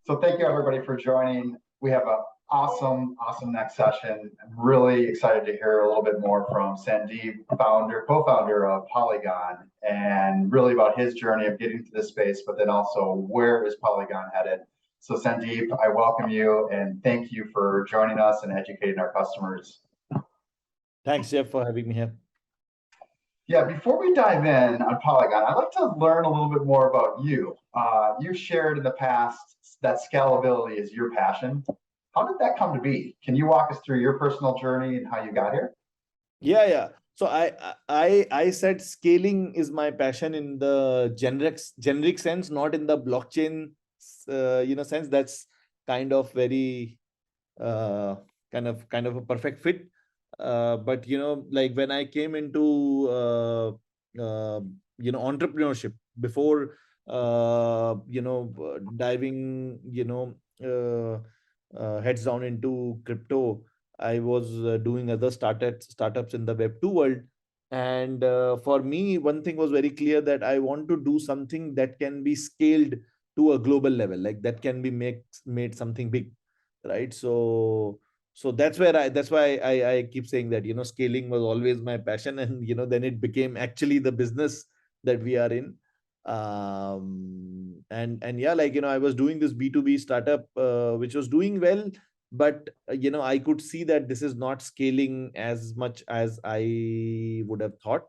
So thank you everybody for joining. We have an awesome next session. I'm really excited to hear a little bit more from Sandeep, co-founder of Polygon, and really about his journey of getting to this space, but then also where is Polygon headed. So Sandeep, I welcome you and thank you for joining us and educating our customers. Thanks, Jeff, for having me here. Yeah, before we dive in on Polygon, I'd like to learn a little bit more about you. You've shared in the past that scalability is your passion. How did that come to be? Can you walk us through your personal journey and how you got here? Yeah. So I said scaling is my passion in the generic sense, not in the blockchain sense. That's kind of very kind of a perfect fit. But like when I came into entrepreneurship before diving heads down into crypto, I was doing other startups in the Web2 world. And for me, one thing was very clear, that I want to do something that can be scaled to a global level, like that can be made something big, right? So that's why I keep saying that scaling was always my passion, and then it became actually the business that we are in. And yeah, like I was doing this B2B startup which was doing well, but I could see that this is not scaling as much as I would have thought.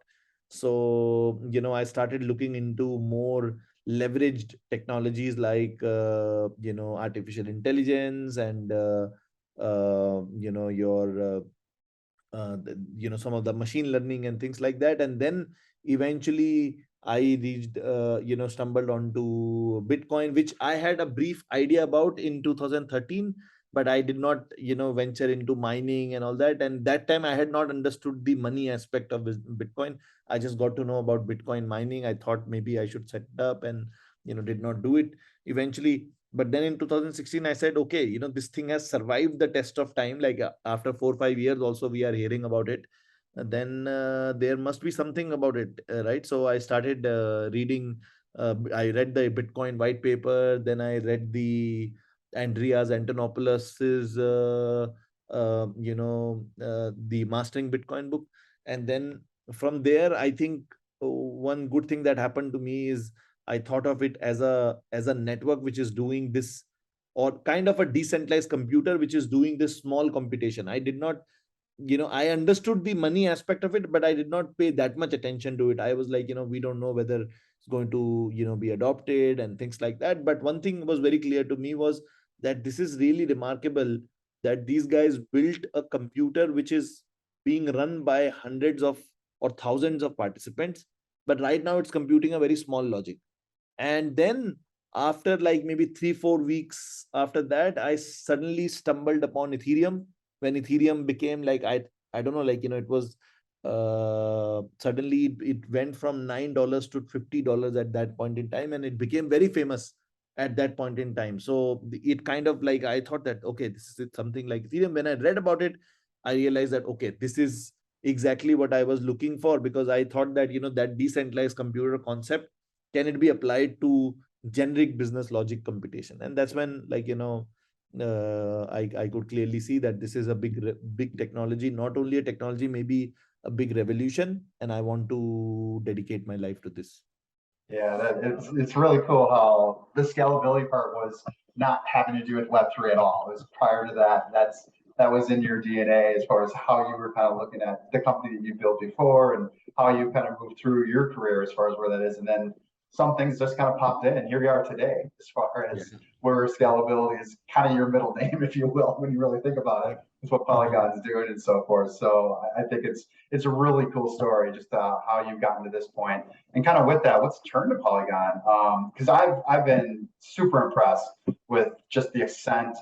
So I started looking into more leveraged technologies like artificial intelligence and your some of the machine learning and things like that. And then eventually I reached stumbled onto Bitcoin, which I had a brief idea about in 2013, but I did not venture into mining and all that. And that time I had not understood the money aspect of Bitcoin. I just got to know about Bitcoin mining. I thought maybe I should set it up, and did not do it eventually. But then in 2016 I said, okay, this thing has survived the test of time. Like after 4 or 5 years also we are hearing about it. Then there must be something about it, right? So I started reading. I read the Bitcoin white paper. Then I read the Andreas Antonopoulos's the Mastering Bitcoin book. And then from there, I think one good thing that happened to me is I thought of it as a network which is doing this, or kind of a decentralized computer which is doing this small computation. I did not, I understood the money aspect of it, but I did not pay that much attention to it. I was like, we don't know whether it's going to, be adopted and things like that. But one thing was very clear to me was that this is really remarkable, that these guys built a computer which is being run by hundreds of or thousands of participants, but right now it's computing a very small logic. And then after like maybe 3 4 weeks after that, I suddenly stumbled upon Ethereum. When Ethereum became like, I don't know, like it was suddenly it went from $9 to $50 at that point in time, and it became very famous at that point in time. So it kind of like, I thought that, okay, this is something like Ethereum. When I read about it, I realized that, okay, this is exactly what I was looking for, because I thought that that decentralized computer concept, can it be applied to generic business logic computation? And that's when, like I could clearly see that this is a big technology, not only a technology, maybe a big revolution, and I want to dedicate my life to this. Yeah, it's really cool how the scalability part was not having to do with Web3 at all. It was prior to that. That was in your DNA as far as how you were kind of looking at the company that you built before and how you kind of moved through your career as far as where that is. And then some things just kind of popped in, and here we are today, as far as where scalability is kind of your middle name, if you will, when you really think about it. It's what Polygon's doing and so forth. So I think it's a really cool story, just how you've gotten to this point. And kind of with that, let's turn to Polygon, because I've been super impressed with just the extent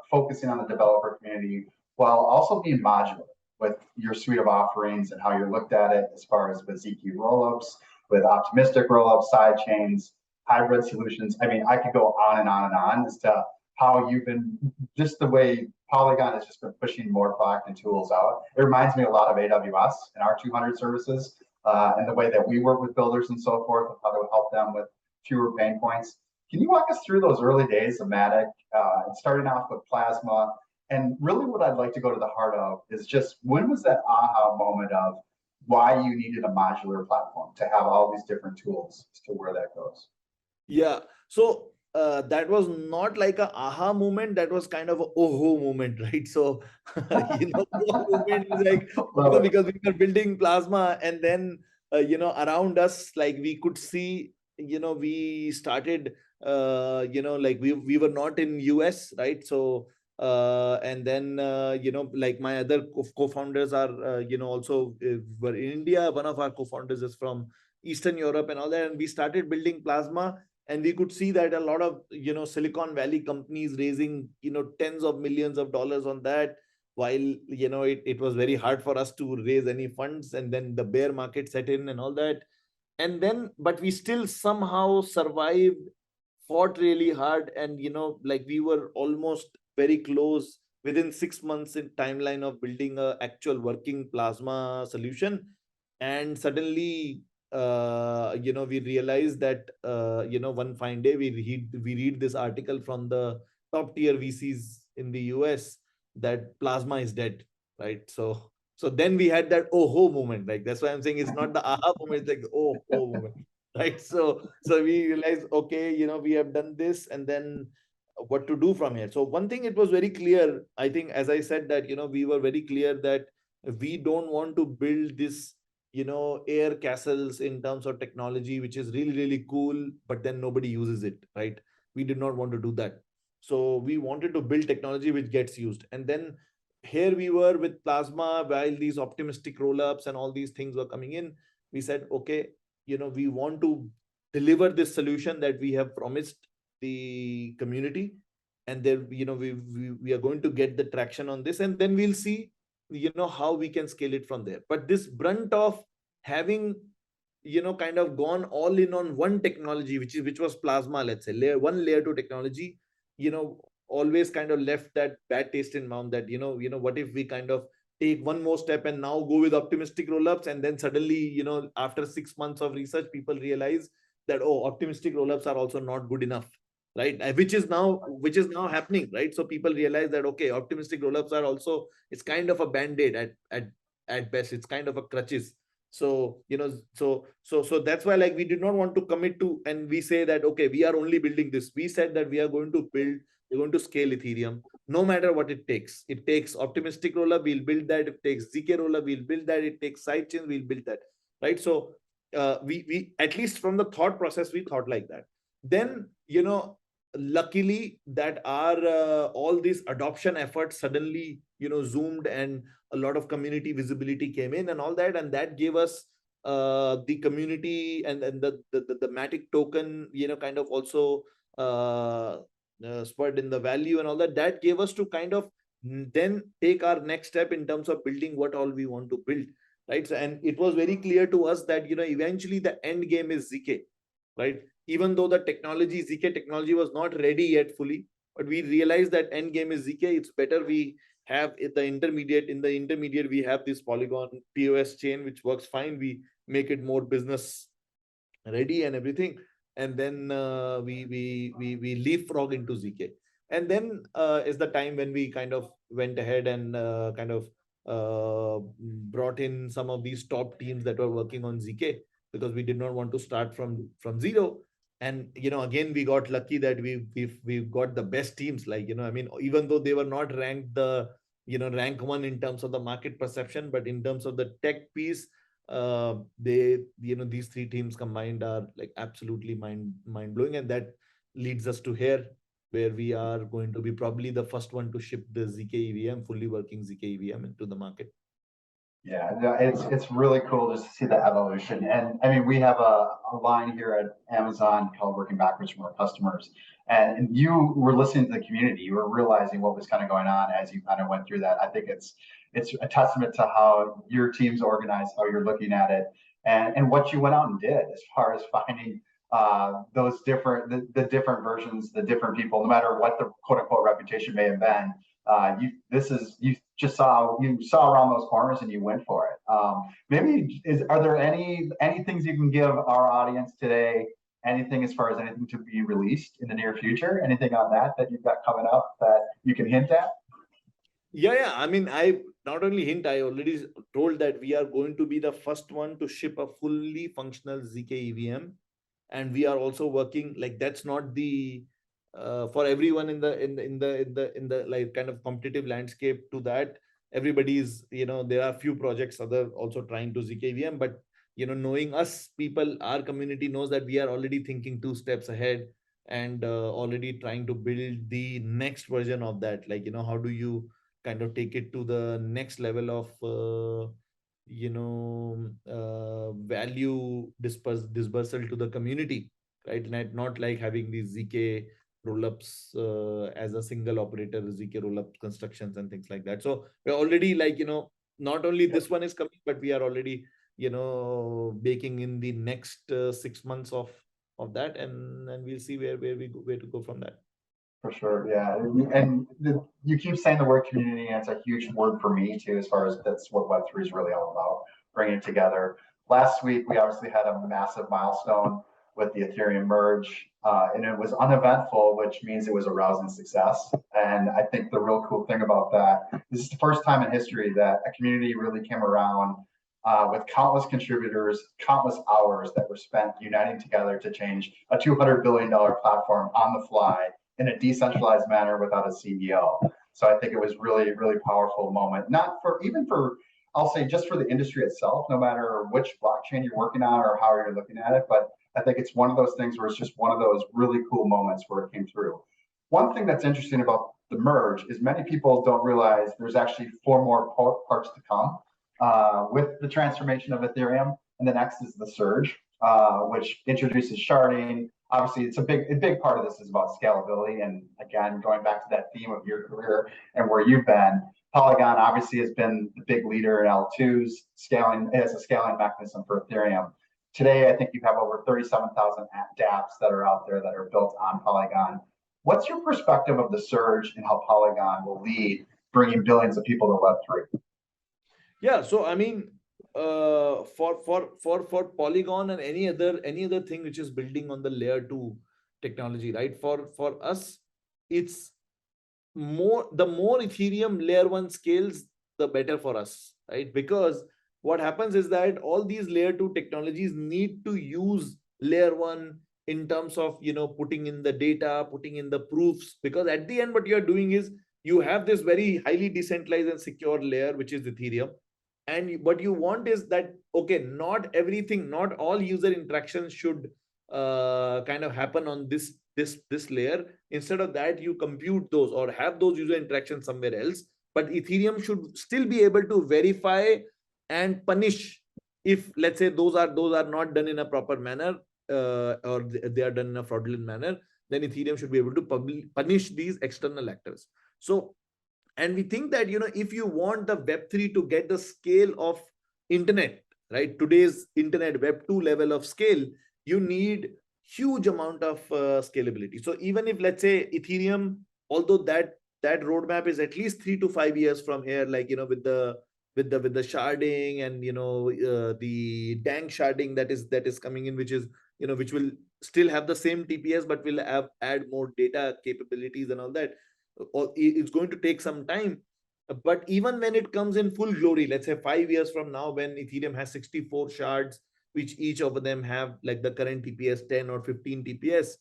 focusing on the developer community while also being modular with your suite of offerings and how you're looked at it as far as with ZK rollups, with optimistic rollups, side chains, hybrid solutions. I mean, I could go on and on and on as to how you've been, just the way Polygon has just been pushing more product and tools out. It reminds me a lot of AWS and our 200 services and the way that we work with builders and so forth, of how to help them with fewer pain points. Can you walk us through those early days of Matic, starting off with Plasma? And really what I'd like to go to the heart of is just when was that aha moment of why you needed a modular platform to have all these different tools as to where that goes? Yeah. So that was not like a aha moment. That was kind of a oh moment, right? So oh moment is like because we were building Plasma, and then around us, like we could see, we started, like we were not in US, right? So and then like my other co-founders are also were in India. One of our co-founders is from Eastern Europe and all that, and we started building Plasma. And we could see that a lot of Silicon Valley companies raising tens of millions of dollars on that, while it was very hard for us to raise any funds, and then the bear market set in and all that. And then but we still somehow survived, fought really hard, and like we were almost very close within 6 months in timeline of building a actual working Plasma solution. And suddenly we realized that one fine day we read this article from the top tier VCs in the US that Plasma is dead, right? So then we had that oh moment. Like that's why I'm saying it's not the aha moment, it's like the oh moment, right? So we realized, okay, we have done this, and then what to do from here. So one thing, it was very clear, I think, as I said, that we were very clear that we don't want to build this air castles in terms of technology, which is really, really cool, but then nobody uses it, right? We did not want to do that. So we wanted to build technology which gets used. And then here we were with Plasma, while these optimistic rollups and all these things were coming in, we said, okay, we want to deliver this solution that we have promised the community. And then, we are going to get the traction on this, and then we'll see how we can scale it from there. But this brunt of having kind of gone all in on one technology, which was Plasma, let's say layer 2 technology, always kind of left that bad taste in mouth, that what if we kind of take one more step and now go with optimistic rollups, and then suddenly after 6 months of research, people realize that, oh, optimistic rollups are also not good enough, right? Which is now happening, right? So people realize that, okay, optimistic rollups are also, it's kind of a band-aid at best. It's kind of a crutches. So so that's why, like, we did not want to commit to, and we say that, okay, we are only building this. We said that we're going to scale Ethereum no matter what it takes. It takes optimistic rollup, we'll build that. It takes ZK rollup, we'll build that. It takes sidechains, we'll build that, right? So we at least from the thought process, we thought like that. Then luckily that our all these adoption efforts suddenly zoomed, and a lot of community visibility came in and all that, and that gave us the community and the Matic token kind of also spurred in the value and all that. That gave us to kind of then take our next step in terms of building what all we want to build, right? So, and it was very clear to us that eventually the end game is ZK, right? Even though the technology, ZK technology, was not ready yet fully, but we realized that end game is ZK. It's better we have the intermediate. In the intermediate, we have this Polygon POS chain, which works fine. We make it more business ready and everything, and then we leapfrog into ZK. And then is the time when we kind of went ahead and kind of brought in some of these top teams that were working on ZK, because we did not want to start from zero. And again, we got lucky that we've got the best teams. Like I mean, even though they were not ranked the rank one in terms of the market perception, but in terms of the tech piece, they these three teams combined are like absolutely mind blowing, and that leads us to here, where we are going to be probably the first one to ship the ZK EVM, fully working ZK EVM, into the market. Yeah, no, it's really cool just to see the evolution. And I mean, we have a line here at Amazon called Working Backwards from Our Customers. And you were listening to the community, you were realizing what was kind of going on as you kind of went through that. I think it's a testament to how your team's organized, how you're looking at it, and what you went out and did as far as finding those different the different versions, the different people, no matter what the quote unquote reputation may have been. You saw around those corners and you went for it. Are there any things you can give our audience today anything as far as anything to be released in the near future? Anything on that you've got coming up that you can hint at? Yeah. I mean, I not only hint, I already told that we are going to be the first one to ship a fully functional ZK EVM, and we are also working like that's not the for everyone in the like kind of competitive landscape to that. Everybody's, there are few projects other also trying to ZK EVM, but knowing us, people, our community knows that we are already thinking 2 steps ahead and already trying to build the next version of that. Like, how do you kind of take it to the next level of value dispersal to the community, right? Not like having these ZK rollups as a single operator, ZK rollup constructions and things like that. So we're already like, not only this one is coming, but we are already, baking in the next 6 months of that, and we'll see where to go from that. For sure, yeah. And you keep saying the word community, and it's a huge word for me too, as far as that's what Web3 is really all about, bringing it together. Last week, we obviously had a massive milestone with the Ethereum merge, and it was uneventful, which means it was a rousing success. And I think the real cool thing about that, this is the first time in history that a community really came around with countless contributors, countless hours that were spent uniting together to change a $200 billion platform on the fly in a decentralized manner without a CEO. So I think it was really, really powerful moment, not for even for, I'll say just for the industry itself, no matter which blockchain you're working on or how you're looking at it. But I think it's one of those things where it's just one of those really cool moments where it came through. One thing that's interesting about the merge is many people don't realize there's actually 4 more parts to come with the transformation of Ethereum. And the next is the surge, which introduces sharding. Obviously, it's a big part of this is about scalability. And again, going back to that theme of your career and where you've been, Polygon obviously has been the big leader in L2s, scaling as a scaling mechanism for Ethereum. Today, I think you have over 37,000 dApps that are out there that are built on Polygon. What's your perspective of the surge and how Polygon will lead bringing billions of people to Web3? Yeah, so I mean, for Polygon and any other thing which is building on the layer 2 technology, right? For us, it's the more Ethereum layer 1 scales, the better for us, right? Because what happens is that all these layer 2 technologies need to use layer 1 in terms of putting in the data, putting in the proofs, because at the end what you're doing is you have this very highly decentralized and secure layer, which is Ethereum. And what you want is that, okay, not everything, not all user interactions should kind of happen on this layer. Instead of that, you compute those or have those user interactions somewhere else. But Ethereum should still be able to verify and punish if, let's say, those are not done in a proper manner, or they are done in a fraudulent manner. Then Ethereum should be able to punish these external actors. So, and we think that, if you want the Web3 to get the scale of internet, right, today's internet Web2 level of scale, you need huge amount of scalability. So even if, let's say, Ethereum, although that roadmap is at least 3 to 5 years from here, like, with the sharding and, the dank sharding that is coming in, which is, which will still have the same TPS, but will add more data capabilities and all that. It's going to take some time. But even when it comes in full glory, let's say 5 years from now, when Ethereum has 64 shards, which each of them have like the current TPS 10 or 15 TPS,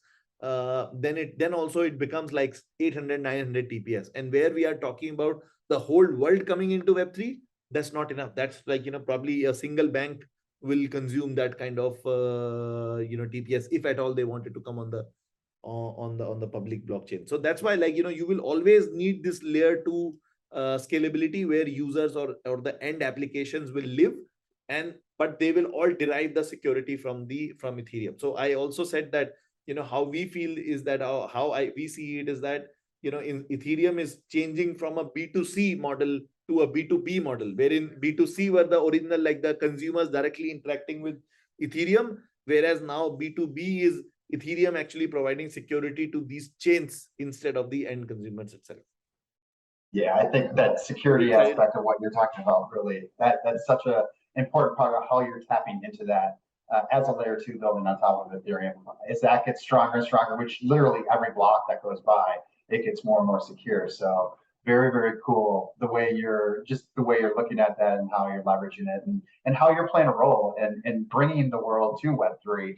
then also it becomes like 800, 900 TPS. And where we are talking about the whole world coming into Web3, that's not enough. That's like, probably a single bank will consume that kind of, TPS, if at all they wanted to come on the public blockchain. So that's why, like, you will always need this layer 2 scalability where users or the end applications will live, but they will all derive the security from Ethereum. So I also said that, how we feel is that we see it is that, in Ethereum is changing from a B2C model to a B2B model, wherein B2C were the original, like the consumers directly interacting with Ethereum, whereas now B2B is Ethereum actually providing security to these chains instead of the end consumers itself. Yeah, I think that security aspect of what you're talking about, really, that's such an important part of how you're tapping into that as a layer 2 building on top of Ethereum. As that gets stronger and stronger, which literally every block that goes by, it gets more and more secure. So very, very cool the way you're looking at that and how you're leveraging it and how you're playing a role in bringing the world to Web3.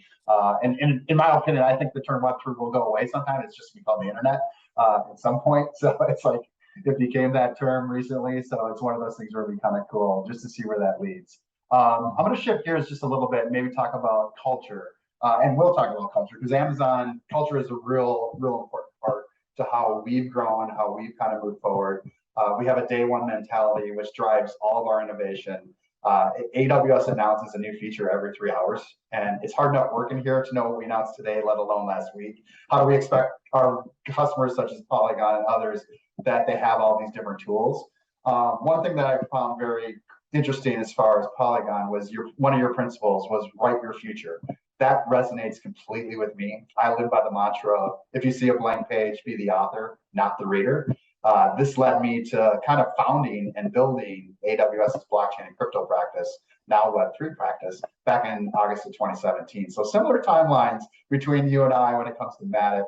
And in my opinion, I think the term Web3 will go away sometime. It's just become the internet at some point. So it's like it became that term recently. So it's one of those things where it'd be kind of cool just to see where that leads. I'm going to shift gears just a little bit, maybe talk about culture. And we'll talk about culture because Amazon culture is a real important part to how we've grown, how we've kind of moved forward. We have a day one mentality, which drives all of our innovation. AWS announces a new feature every 3 hours, and it's hard enough working here to know what we announced today, let alone last week. How do we expect our customers, such as Polygon and others, that they have all these different tools? One thing that I found very interesting as far as Polygon was one of your principles was write your future. That resonates completely with me. I live by the mantra of if you see a blank page, be the author, not the reader. This led me to kind of founding and building AWS's blockchain and crypto practice, now Web3 practice, back in August of 2017. So similar timelines between you and I when it comes to Matic.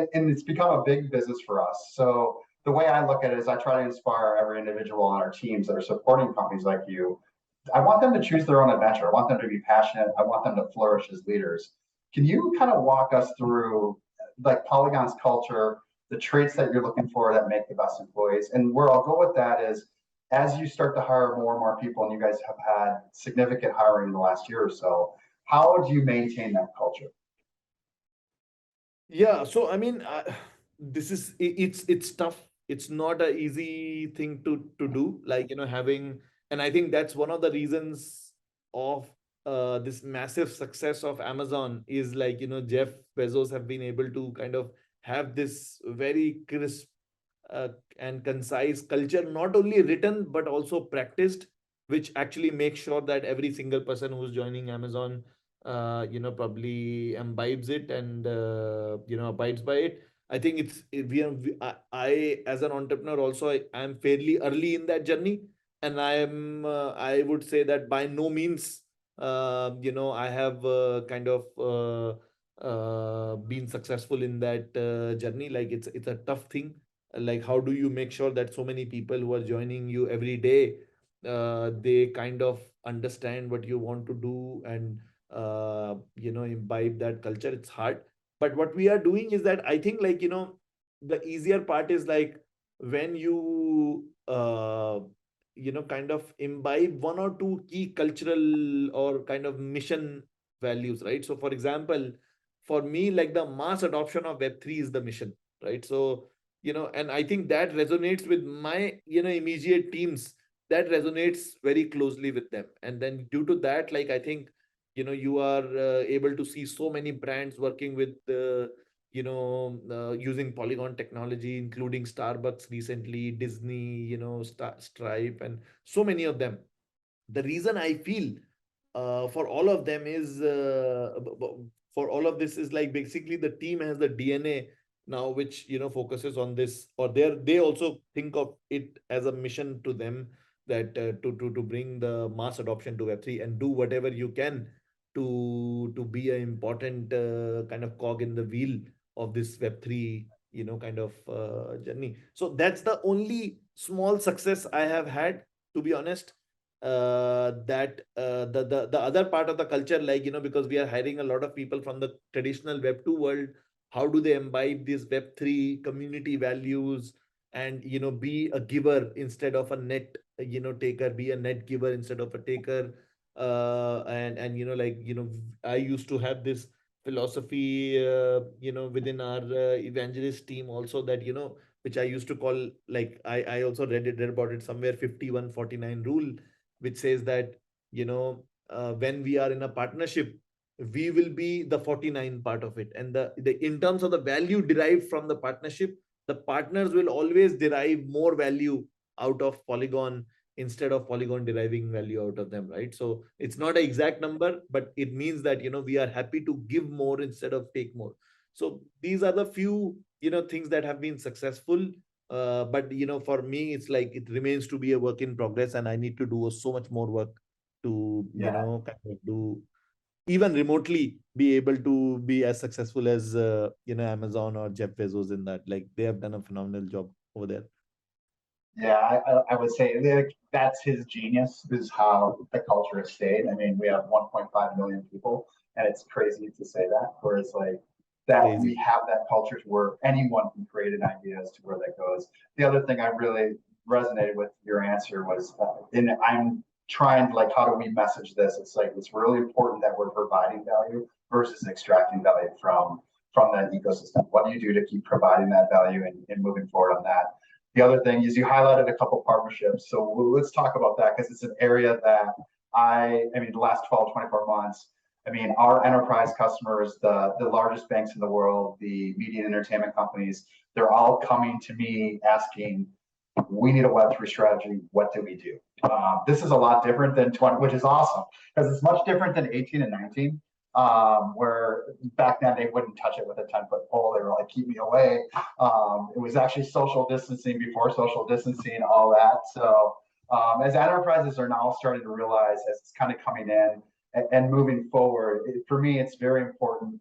And it's become a big business for us. So the way I look at it is I try to inspire every individual on our teams that are supporting companies like you. I want them to choose their own adventure. I want them to be passionate. I want them to flourish as leaders. Can you kind of walk us through like Polygon's culture, the traits that you're looking for that make the best employees? And where I'll go with that is as you start to hire more and more people, and you guys have had significant hiring in the last year or so, how do you maintain that culture? Yeah, so I mean, it's tough. It's not an easy thing to do. Like having, and I think that's one of the reasons of this massive success of Amazon is like Jeff Bezos have been able to kind of have this very crisp and concise culture, not only written but also practiced, which actually makes sure that every single person who's joining Amazon probably imbibes it and abides by it. I think I as an entrepreneur also I'm fairly early in that journey, and I would say that by no means I have kind of been successful in that journey. Like it's a tough thing. Like how do you make sure that so many people who are joining you every day they kind of understand what you want to do and imbibe that culture? It's hard, but what we are doing is that I think like the easier part is like when you kind of imbibe one or two key cultural or kind of mission values, right? So for example, for me, like the mass adoption of Web3 is the mission, right? So and I think that resonates with my immediate teams, that resonates very closely with them. And then due to that, like I think you are able to see so many brands working with using Polygon technology, including Starbucks recently, Disney, Stripe, and so many of them. The reason I feel for all of them is for all of this is like basically the team has the DNA now, which focuses on this, or they also think of it as a mission to them that to bring the mass adoption to Web3 and do whatever you can to be an important kind of cog in the wheel of this Web3 kind of journey. So that's the only small success I have had, to be honest. That the other part of the culture, like because we are hiring a lot of people from the traditional Web2 world, how do they imbibe these Web3 community values and be a giver instead of a net taker, be a net giver instead of a taker. And I used to have this philosophy within our evangelist team also, that which I used to call, like I also read about it somewhere, 51-49 rule, which says that when we are in a partnership, we will be the 49 part of it, and the in terms of the value derived from the partnership, the partners will always derive more value out of Polygon instead of Polygon deriving value out of them, right? So it's not an exact number, but it means that we are happy to give more instead of take more. So these are the few things that have been successful. But for me, it's like it remains to be a work in progress, and I need to do so much more work to, Yeah. kind of do even remotely be able to be as successful as, Amazon or Jeff Bezos in that. Like they have done a phenomenal job over there. Yeah, I would say that's his genius, is how the culture has stayed. I mean, we have 1.5 million people, and it's crazy to say that. Whereas, like, that we Crazy. have that culture where anyone can create an idea as to where that goes. The other thing I really resonated with your answer was, and I'm trying to, like, how do we message this? It's like it's really important that we're providing value versus extracting value from that ecosystem. What do you do to keep providing that value and moving forward on that? The other thing is you highlighted a couple partnerships. So let's talk about that because it's an area that I mean, the last 12, 24 months, I mean, our enterprise customers, the largest banks in the world, the media and entertainment companies, they're all coming to me asking, we need a Web3 strategy. What do we do? This is a lot different than 20, which is awesome because it's much different than 18 and 19, where back then they wouldn't touch it with a 10-foot pole. They were like, keep me away. It was actually social distancing before social distancing, all that. So as enterprises are now starting to realize as it's kind of coming in and moving forward, for me, it's very important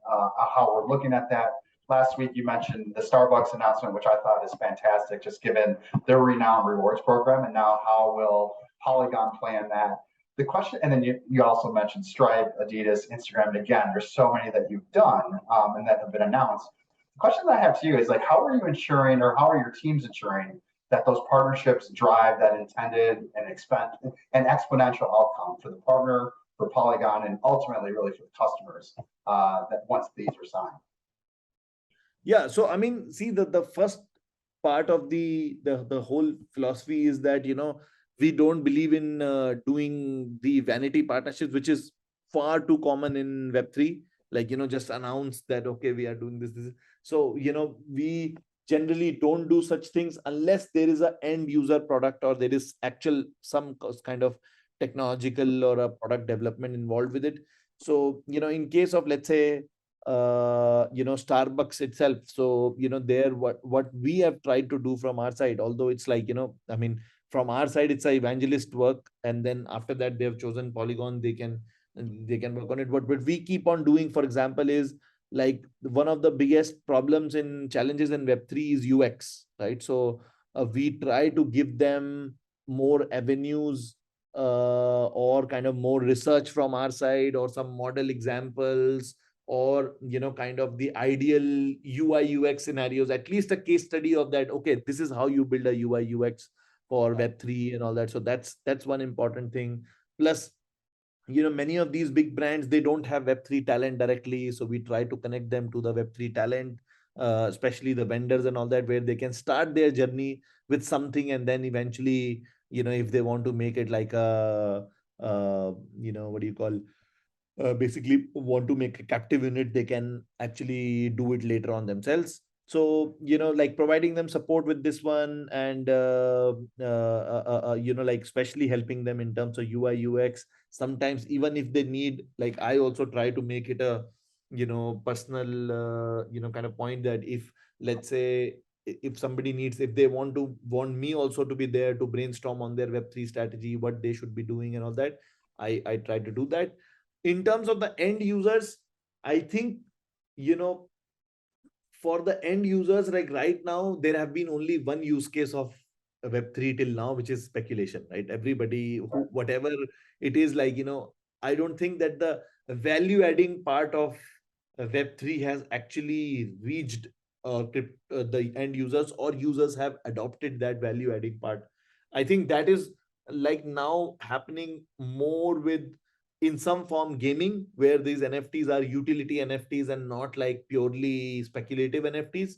how we're looking at that. Last week, you mentioned the Starbucks announcement, which I thought is fantastic, just given their renowned rewards program. And now how will Polygon play in that? The question, and then you also mentioned Stripe, Adidas, Instagram, and again, there's so many that you've done and that have been announced. The question that I have to you is like, how are you ensuring, or how are your teams ensuring that those partnerships drive that intended and exponential outcome for the partner, for Polygon, and ultimately really for the customers that once these are signed? Yeah. So I mean, see, the first part of the whole philosophy is that, we don't believe in doing the vanity partnerships, which is far too common in Web3. Like, just announce that, okay, we are doing this. So, we generally don't do such things unless there is a end user product or there is actual some kind of technological or a product development involved with it. So, in case of, let's say, Starbucks itself. So, there, what we have tried to do from our side, although it's like, I mean, from our side, it's a evangelist work. And then after that, they have chosen Polygon, they can work on it. But we keep on doing, for example, is like one of the biggest problems in challenges in Web3 is UX, right? So we try to give them more avenues or kind of more research from our side or some model examples or kind of the ideal UI UX scenarios, at least a case study of that. Okay, this is how you build a UI UX for Web3 and all that. So that's one important thing. Plus, many of these big brands, they don't have Web3 talent directly, so we try to connect them to the Web3 talent, especially the vendors and all that, where they can start their journey with something, and then eventually, if they want to make it like a what do you call, basically want to make a captive unit, they can actually do it later on themselves. So, like providing them support with this one, and like especially helping them in terms of UI UX. Sometimes even if they need, like, I also try to make it a personal kind of point, that if, let's say, if somebody needs, if they want me also to be there to brainstorm on their Web3 strategy, what they should be doing and all that, I try to do that. In terms of the end users, I think, you know for the end users, like right now, there have been only one use case of Web3 till now, which is speculation, right? Everybody, who, whatever it is, like, I don't think that the value adding part of Web3 has actually reached the end users, or users have adopted that value adding part. I think that is like now happening more with, in some form, gaming, where these NFTs are utility NFTs and not like purely speculative NFTs,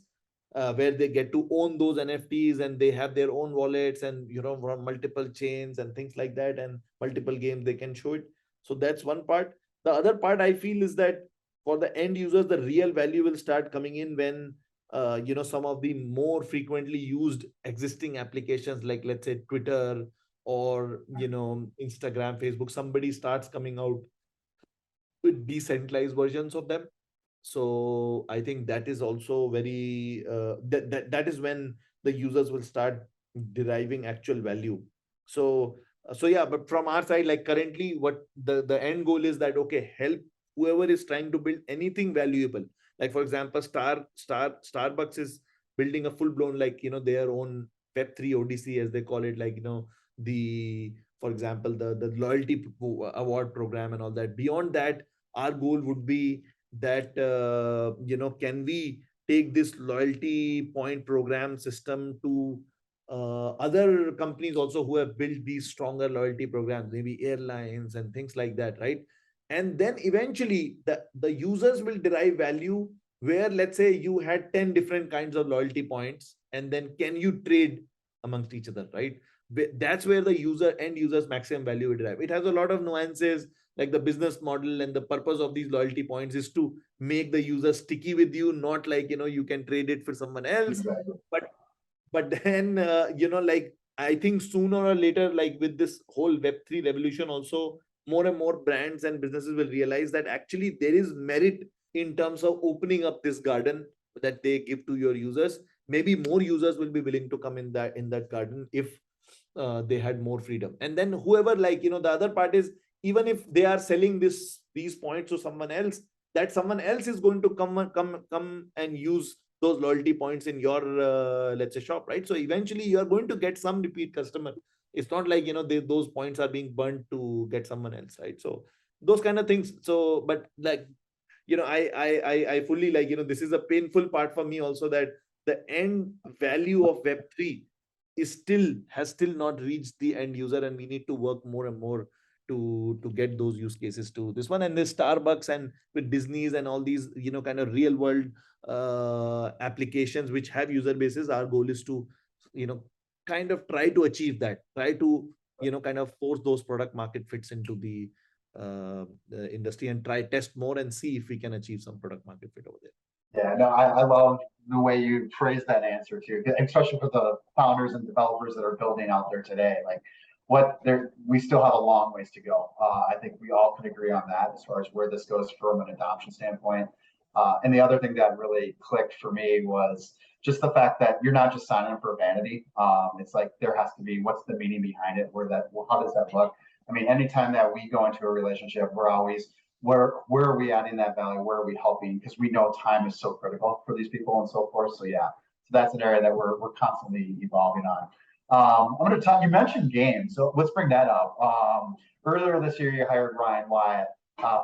where they get to own those NFTs and they have their own wallets and, from multiple chains and things like that, and multiple games they can show it. So that's one part. The other part I feel is that for the end users, the real value will start coming in when, some of the more frequently used existing applications, like let's say Twitter or Instagram, Facebook, somebody starts coming out with decentralized versions of them. So I think that is also very that is when the users will start deriving actual value. So So yeah, but from our side, like currently what the end goal is that, okay, help whoever is trying to build anything valuable. Like for example, Starbucks is building a full blown, like, their own Web3 ODC, as they call it, like, the, for example, the loyalty award program and all that. Beyond that, our goal would be that, can we take this loyalty point program system to other companies also who have built these stronger loyalty programs, maybe airlines and things like that, right? And then eventually the users will derive value, where let's say you had 10 different kinds of loyalty points, and then can you trade amongst each other, right? That's where the end users maximum value will derive. It has a lot of nuances, like the business model and the purpose of these loyalty points is to make the user sticky with you, not like, you can trade it for someone else. Exactly. But then, like, I think sooner or later, like with this whole Web3 revolution also, more and more brands and businesses will realize that actually there is merit in terms of opening up this garden that they give to your users. Maybe more users will be willing to come in that garden if they had more freedom. And then whoever, like, the other part is, even if they are selling these points to someone else, that someone else is going to come and use those loyalty points in your let's say shop, right? So eventually you are going to get some repeat customer. It's not like, those points are being burnt to get someone else, right? So those kind of things. So but like, I fully, like, this is a painful part for me also, that the end value of Web3 has still not reached the end user, and we need to work more and more to get those use cases to this one. And the Starbucks and with Disney's and all these, kind of real world applications which have user bases, our goal is to, you know kind of try to achieve that, try to, kind of force those product market fits into the industry, and try test more and see if we can achieve some product market fit over there. Yeah, no, I love the way you phrase that answer too, especially for the founders and developers that are building out there today. Like, we still have a long ways to go. I think we all can agree on that as far as where this goes from an adoption standpoint. And the other thing that really clicked for me was just the fact that you're not just signing up for vanity. It's like there has to be, what's the meaning behind it? How does that look? I mean, anytime that we go into a relationship, we're always, where are we adding that value? Where are we helping? Because we know time is so critical for these people and so forth. So yeah, so that's an area that we're constantly evolving on. I'm going to talk. You mentioned games, so let's bring that up. Earlier this year, you hired Ryan Wyatt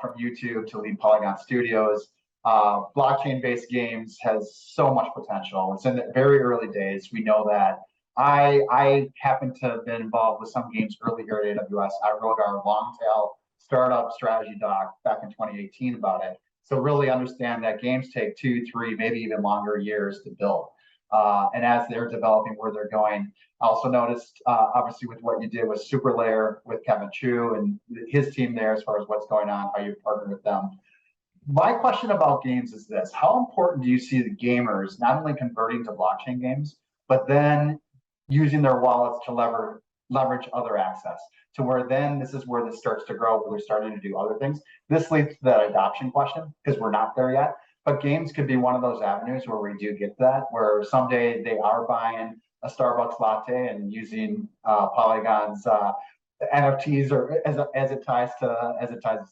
from YouTube to lead Polygon Studios. Blockchain-based games has so much potential. It's in the very early days. We know that. I happen to have been involved with some games early here at AWS. I wrote our long tail startup strategy doc back in 2018 about it. So really understand that games take 2, 3, maybe even longer years to build. And as they're developing where they're going, I also noticed, obviously, with what you did with SuperLayer with Kevin Chu and his team there, as far as what's going on, how you partner with them. My question about games is this: how important do you see the gamers not only converting to blockchain games, but then using their wallets to leverage other access, to where then this is where this starts to grow, where they're starting to do other things? This leads to that adoption question, because we're not there yet. But games could be one of those avenues where we do get that, where someday they are buying a Starbucks latte and using Polygon's NFTs, or as it ties to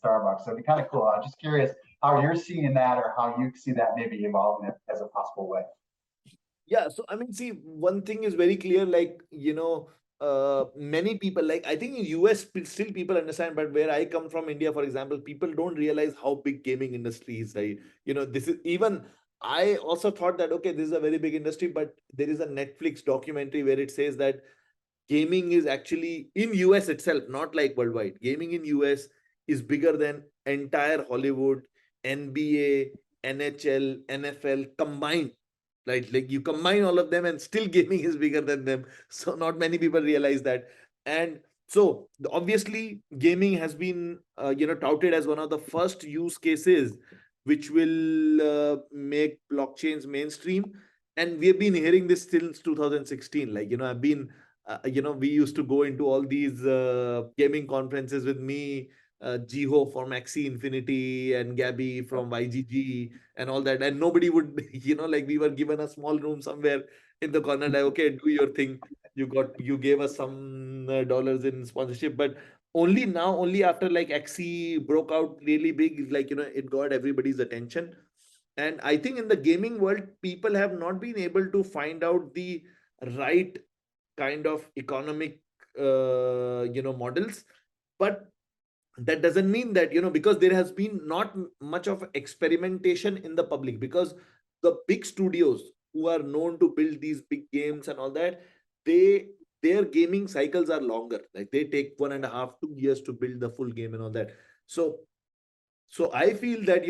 Starbucks. So it'd be kind of cool. I'm just curious how you're seeing that, or how you see that maybe evolving as a possible way. Yeah, so I mean, see, one thing is very clear, like, many people, like, I think in US still people understand, but where I come from, India, for example, people don't realize how big gaming industry is, right? This is even, I also thought that, okay, this is a very big industry, but there is a Netflix documentary where it says that gaming is actually in US itself, not like worldwide. Gaming in US is bigger than entire Hollywood, NBA, NHL, NFL combined. Right, like you combine all of them and still gaming is bigger than them. So not many people realize that. And so obviously gaming has been touted as one of the first use cases which will make blockchains mainstream. And we have been hearing this since 2016. Like, I've been we used to go into all these gaming conferences with me, Jiho from Axie Infinity and Gabby from YGG and all that. And nobody would, like we were given a small room somewhere in the corner, like, okay, do your thing. you gave us some dollars in sponsorship, but only now, only after like XC broke out really big, like, it got everybody's attention. And I think in the gaming world, people have not been able to find out the right kind of economic, models. But that doesn't mean that, because there has been not much of experimentation in the public, because the big studios who are known to build these big games and all that, they their gaming cycles are longer. Like they take 1.5 2 years to build the full game and all that. So I feel that,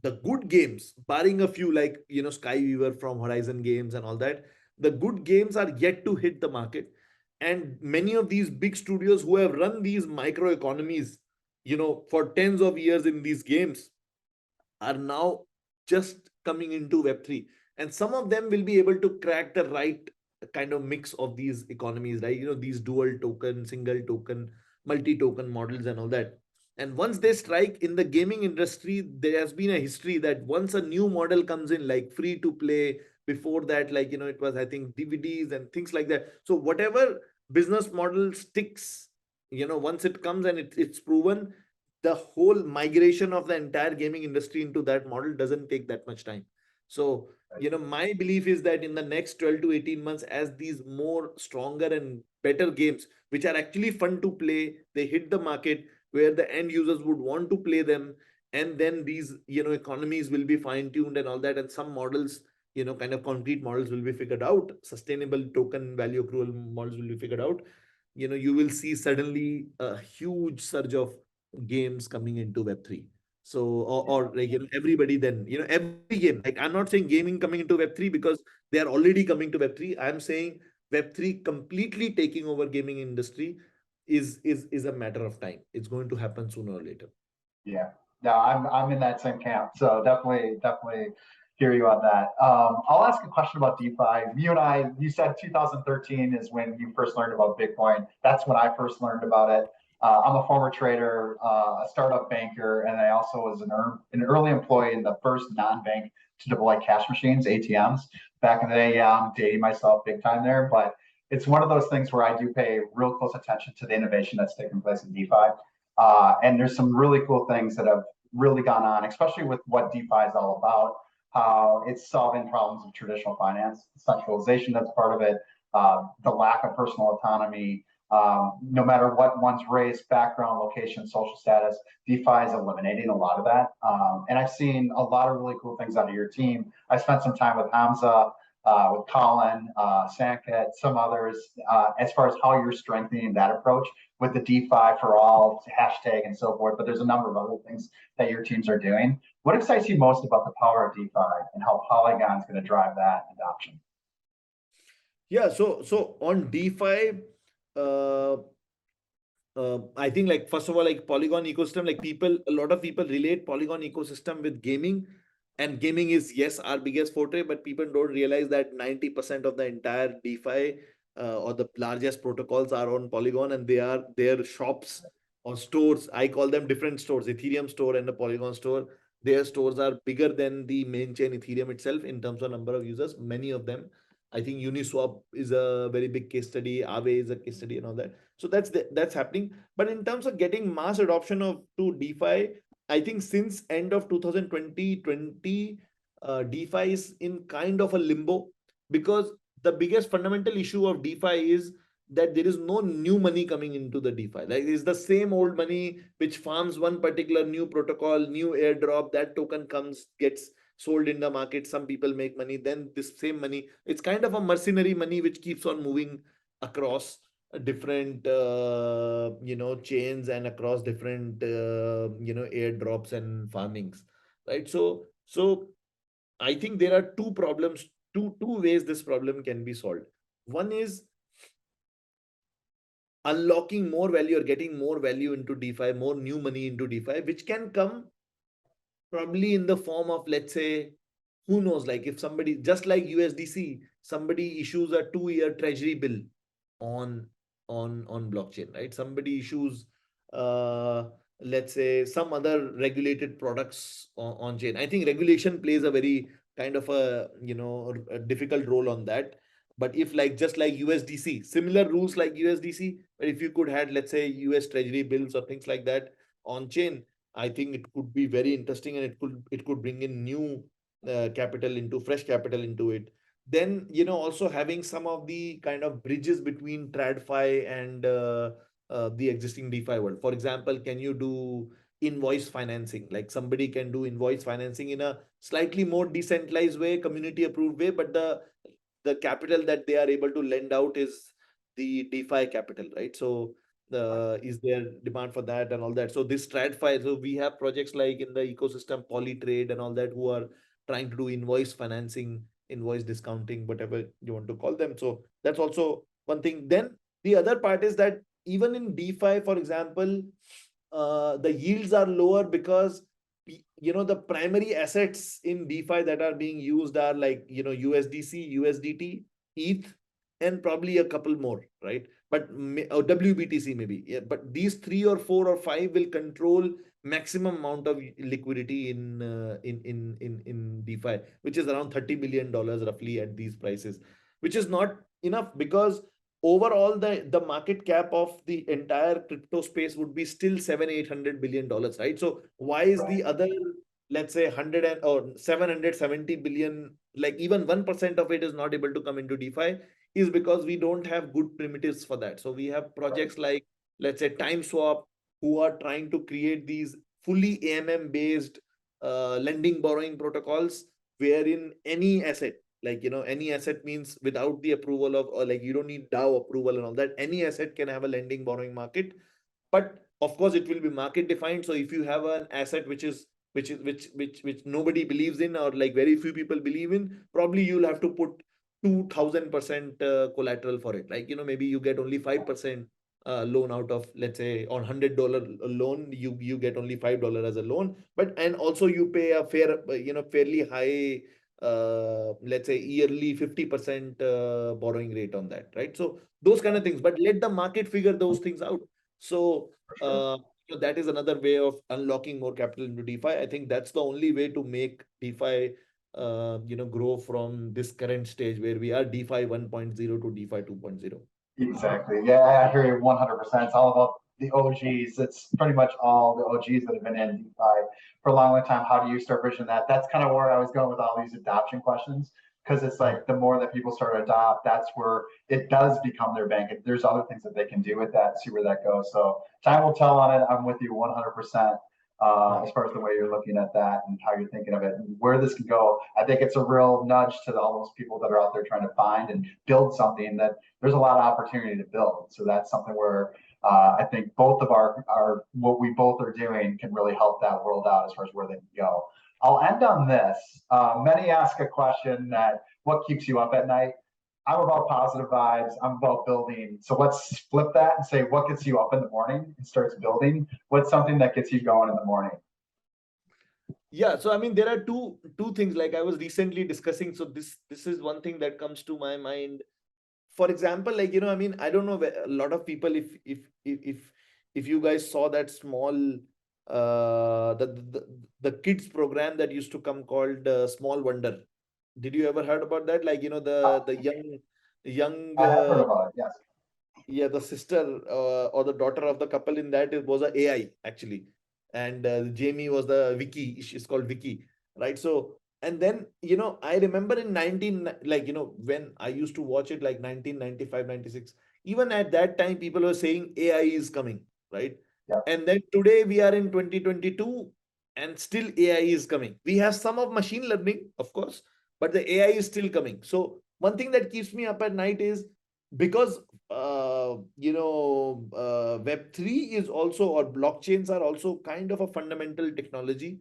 the good games, barring a few like, Skyweaver from Horizon Games and all that, the good games are yet to hit the market. And many of these big studios who have run these micro economies, for tens of years in these games, are now just coming into Web3. And some of them will be able to crack the right kind of mix of these economies, right? These dual token, single token, multi token models and all that. And once they strike in the gaming industry, there has been a history that once a new model comes in, like free to play, before that, like, it was, I think, DVDs and things like that. So whatever business model sticks, once it comes and it's proven, the whole migration of the entire gaming industry into that model doesn't take that much time. So, my belief is that in the next 12 to 18 months, as these more stronger and better games, which are actually fun to play, they hit the market where the end users would want to play them. And then these, economies will be fine tuned and all that. And some models, kind of concrete models will be figured out. Sustainable token value accrual models will be figured out. You will see suddenly a huge surge of games coming into Web3. So, or like, everybody then, every game, like, I'm not saying gaming coming into Web3 because they are already coming to Web3. I'm saying Web3 completely taking over gaming industry is a matter of time. It's going to happen sooner or later. Yeah, no, I'm in that same camp. So definitely hear you on that. I'll ask a question about DeFi. You said 2013 is when you first learned about Bitcoin. That's when I first learned about it. I'm a former trader, a startup banker, and I also was an early employee in the first non-bank to deploy cash machines, ATMs. Back in the day, yeah, I'm dating myself big time there, but it's one of those things where I do pay real close attention to the innovation that's taking place in DeFi. And there's some really cool things that have really gone on, especially with what DeFi is all about, how it's solving problems of traditional finance, centralization that's part of it, the lack of personal autonomy, no matter what one's race, background, location, social status, DeFi is eliminating a lot of that. And I've seen a lot of really cool things out of your team. I spent some time with Hamza, with Colin, Sanket, some others, as far as how you're strengthening that approach with the DeFi for all hashtag and so forth. But there's a number of other things that your teams are doing. What excites you most about the power of DeFi and how Polygon is going to drive that adoption? Yeah, so on DeFi, uh, I think, like, first of all, like, Polygon ecosystem, like, a lot of people relate Polygon ecosystem with gaming, and gaming is, yes, our biggest forte, but people don't realize that 90% of the entire DeFi, or the largest protocols, are on Polygon, and they are their shops or stores. I call them different stores: Ethereum store and the Polygon store. Their stores are bigger than the main chain Ethereum itself in terms of number of users. Many of them, I think Uniswap is a very big case study. Aave is a case study and all that. So that's happening. But in terms of getting mass adoption of to DeFi, I think since end of 2020, DeFi is in kind of a limbo, because the biggest fundamental issue of DeFi is that there is no new money coming into the DeFi. Like, it's the same old money which farms one particular new protocol, new airdrop. That token comes, gets sold in the market. Some people make money. Then this same money, it's kind of a mercenary money which keeps on moving across different chains and across different airdrops and farmings, right? So I think there are two problems, two ways this problem can be solved. One is unlocking more value or getting more value into DeFi, more new money into DeFi, which can come probably in the form of, let's say, who knows, like, if somebody, just like USDC, somebody issues a 2-year treasury bill on blockchain, right? Somebody issues, let's say, some other regulated products on chain. I think regulation plays a very kind of a difficult role on that. But if like just like USDC, similar rules like USDC, but if you could had, let's say, US Treasury bills or things like that on chain, I think it could be very interesting, and it could bring in new capital into fresh capital into it. Then also having some of the kind of bridges between TradFi and the existing DeFi world. For example, can you do invoice financing? Like somebody can do invoice financing in a slightly more decentralized way, community approved way, but the capital that they are able to lend out is the DeFi capital, right? So is there demand for that and all that? So this TradFi, so we have projects like in the ecosystem, Polytrade and all that, who are trying to do invoice financing, invoice discounting, whatever you want to call them. So that's also one thing. Then the other part is that even in DeFi, for example, the yields are lower because the primary assets in DeFi that are being used are like USDC, USDT, ETH, and probably a couple more, right? But WBTC maybe. Yeah, but these 3 or 4 or 5 will control maximum amount of liquidity in DeFi, which is around $30 billion roughly at these prices, which is not enough, because overall the market cap of the entire crypto space would be still 700-800 billion dollars, right? So why is the other, let's say, 770 billion, like even 1% of it is not able to come into DeFi, is because we don't have good primitives for that. So we have projects like, let's say, TimeSwap, who are trying to create these fully AMM based lending borrowing protocols, wherein any asset, like any asset means without the approval of, or like you don't need DAO approval and all that, any asset can have a lending borrowing market. But of course it will be market defined. So if you have an asset which nobody believes in, or like very few people believe in, probably you'll have to put 2000% collateral for it. Like maybe you get only 5% loan out of, let's say, on $100 loan, you get only $5 as a loan. But and also you pay a fairly high let's say yearly 50% borrowing rate on that, right? So those kind of things, but let the market figure those things out. So that is another way of unlocking more capital into DeFi. I think that's the only way to make DeFi grow from this current stage where we are, DeFi 1.0 to DeFi 2.0. Exactly. Yeah, I hear you 100%. It's all about the OGs. It's pretty much all the OGs that have been in DeFi for a long, long time. How do you start bridging that? That's kind of where I was going with all these adoption questions, because it's like the more that people start to adopt, that's where it does become their bank. There's other things that they can do with that, see where that goes. So time will tell on it. I'm with you 100%. As far as the way you're looking at that and how you're thinking of it and where this can go. I think it's a real nudge to all those people that are out there trying to find and build something that there's a lot of opportunity to build. So that's something where I think both of our what we both are doing can really help that world out as far as where they can go. I'll end on this. Many ask a question that what keeps you up at night? I'm about positive vibes. I'm about building. So let's flip that and say what gets you up in the morning and starts building. What's something that gets you going in the morning? Yeah, so I mean, there are two things, like I was recently discussing. So this is one thing that comes to my mind. For example, like I mean, I don't know, a lot of people, if you guys saw that small the kids program that used to come called Small Wonder. Did you ever heard about that? Like the young I have heard about it. Yes. yeah, the sister or the daughter of the couple in that was a AI actually, and Jamie was the Vicky. She's called Vicky, right? So and then I remember in 19, like when I used to watch it, like 1995, 96. Even at that time, people were saying AI is coming, right? Yep. And then today we are in 2022, and still AI is coming. We have some of machine learning, of course, but the AI is still coming. So one thing that keeps me up at night is because Web3 is also, or blockchains are also kind of a fundamental technology.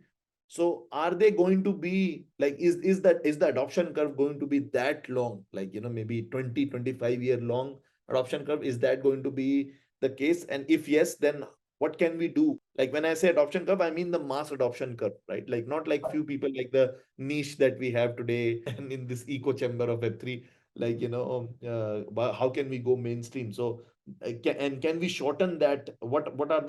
So are they going to be like, is the adoption curve going to be that long? Like, maybe 20-25 year long adoption curve? Is that going to be the case? And if yes, then what can we do? Like when I say adoption curve, I mean the mass adoption curve, right? Like not like few people, like the niche that we have today and in this echo chamber of Web3, like how can we go mainstream? So can we shorten that? What are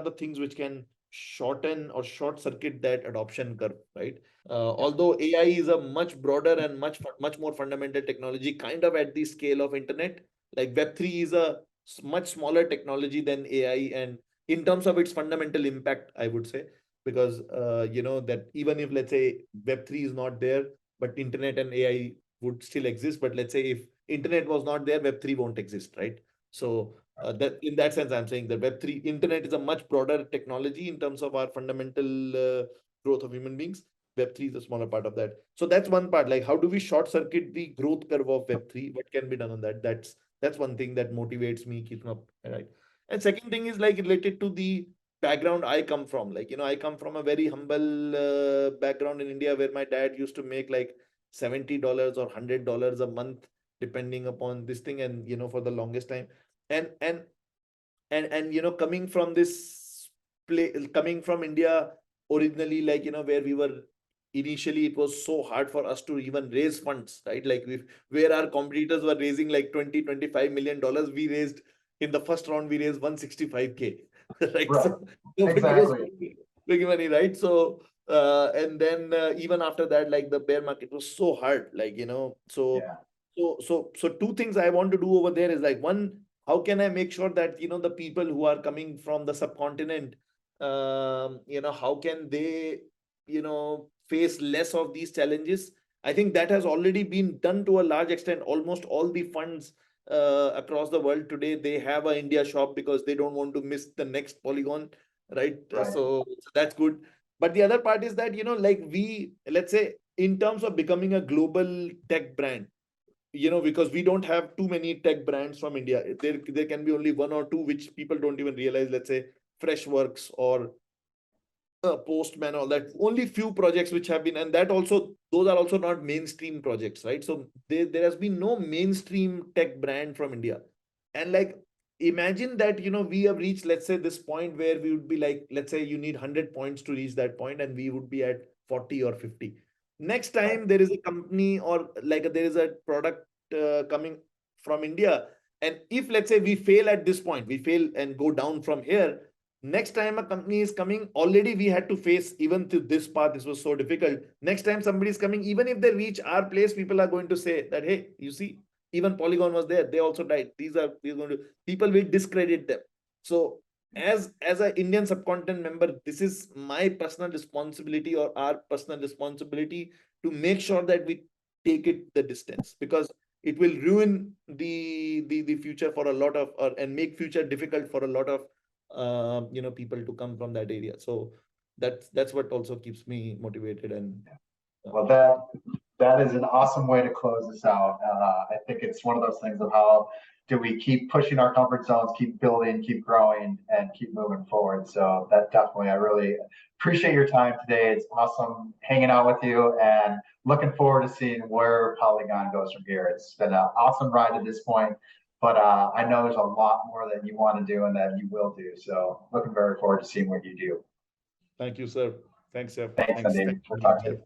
the things which can shorten or short circuit that adoption curve, right? Although AI is a much broader and much more fundamental technology, kind of at the scale of internet, like Web3 is a much smaller technology than AI, and in terms of its fundamental impact, I would say, because that even if, let's say, Web3 is not there, but internet and AI would still exist. But let's say if internet was not there, Web3 won't exist, right? So that in that sense, I'm saying that Web3 internet is a much broader technology in terms of our fundamental growth of human beings. Web3 is a smaller part of that. So that's one part. Like, how do we short circuit the growth curve of Web3? What can be done on that? That's one thing that motivates me, keeps me up, right? And second thing is like related to the background I come from. Like, I come from a very humble background in India, where my dad used to make like $70 or $100 a month, depending upon this thing, and for the longest time. And coming from this coming from India originally, like where we were initially, it was so hard for us to even raise funds, right? Like where our competitors were raising like 20-25 million dollars, we raised in the first round, we raised 165K. Right? Right. So nobody was big money, right? So and then even after that, like the bear market was so hard, like so two things I want to do over there is like, one, how can I make sure that the people who are coming from the subcontinent, how can they face less of these challenges? I think that has already been done to a large extent. Almost all the funds across the world today, they have a India shop because they don't want to miss the next Polygon, right? So that's good. But the other part is that like let's say, in terms of becoming a global tech brand, because we don't have too many tech brands from India. There can be only one or two which people don't even realize. Let's say Freshworks or Postman, all that. Only few projects which have been, and that also, those are also not mainstream projects, right? So there has been no mainstream tech brand from India. And like, imagine that we have reached, let's say, this point where we would be like, let's say you need 100 points to reach that point, and we would be at 40 or 50. Next time there is a company, or like there is a product coming from India, and if, let's say, we fail at this point, we fail and go down from here, next time a company is coming, already we had to face, even to this path, this was so difficult. Next time somebody is coming, even if they reach our place, people are going to say that, hey, you see, even Polygon was there, they also died. These going to, people will discredit them. So as an Indian subcontinent member, this is my personal responsibility, or our personal responsibility, to make sure that we take it the distance, because it will ruin the future for a lot of, and make future difficult for a lot of people to come from that area. So that's what also keeps me motivated. And well, that is an awesome way to close this out. I think it's one of those things of how do we keep pushing our comfort zones, keep building, keep growing, and keep moving forward. So that definitely, I really appreciate your time today. It's awesome hanging out with you, and looking forward to seeing where Polygon goes from here. It's been an awesome ride to this point, but I know there's a lot more that you want to do and that you will do. So looking very forward to seeing what you do. Thank you, sir. Thanks, Jeff. Thanks, Sandeep. We'll talk to you.